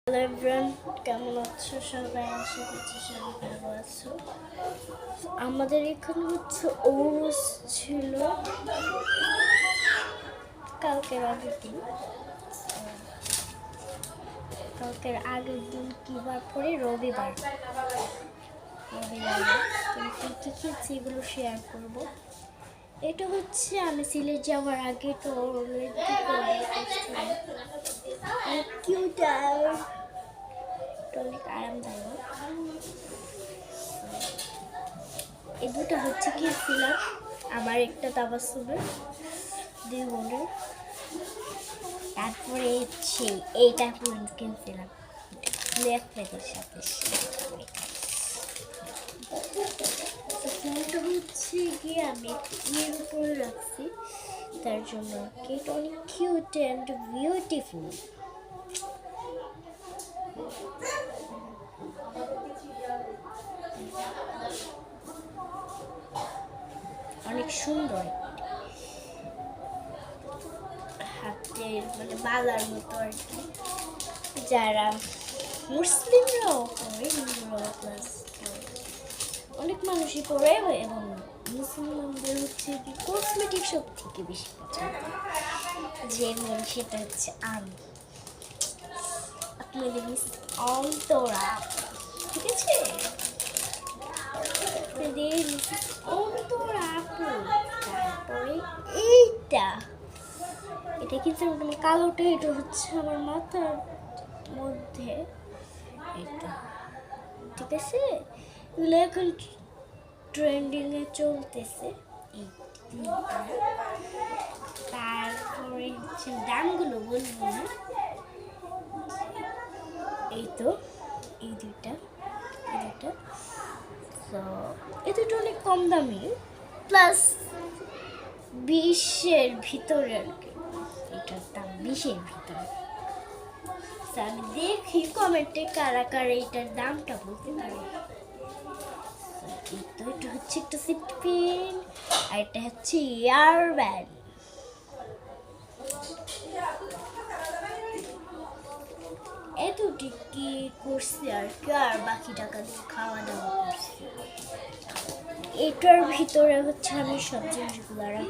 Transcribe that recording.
Hello everyone, কেমন আছো সবাই? আশা করছি সবাই ভালো আছো। আমাদের এখানে ওরস ছিল কালকের আগের দিন। কালকের আগের দিন কি বার পরে? রবিবার। কিন্তু কী খেয়েছি এগুলো শেয়ার করব। এটা আমি সিলেট যাওয়ার আগে তো কিউট অনেক আরামদায়ক। এই দুটো কিনছিলাম আমার একটা তাবাসসুমের দুই বোনের। তারপরে এইটা কিনছিলাম ব্ল্যাক প্যাকের সাথে। ফোনটা গিয়ে আমি এর উপরে রাখছি, তার জন্য এটা অনেক কিউট অ্যান্ড বিউটিফুল। অনেক সুন্দর, হাতের বালার মতো আর কি। যারা মুসলিমরাও পরে, হিন্দুরাও প্লাস অনেক মানুষই পরে, এবং মুসলমানদের কি কসমেটিক সব থেকে বেশি পছন্দ, যেমন সেটা আমি। আপনাদের মিস অন্তরা, ঠিক আছে? তারপরে এটা কিন্তু কালোটা, এটা আমার মাথার মধ্যে। এটা ঠিক আছে, এগুলো এখন ট্রেন্ডিং এ চলতেছে। তারপরে দামগুলো বলবো না, এই দুইটা তো এই দুটো অনেক কম দামি, প্লাস 20-এর ভিতরে আর কি। এটার দাম 20-এর ভিতরে। আমি দেখি কমেন্টে কারা কারা এটার দামটা বলতে পারে। এটা একটা সিফটি পিন, আর এটা ইয়ার ব্যান্ড। এতটি কি করছি আর কি, আর বাকি টাকা দিয়ে খাওয়া দাওয়া করছি। এটার ভিতরে আমি সব জিনিসগুলো রাখি।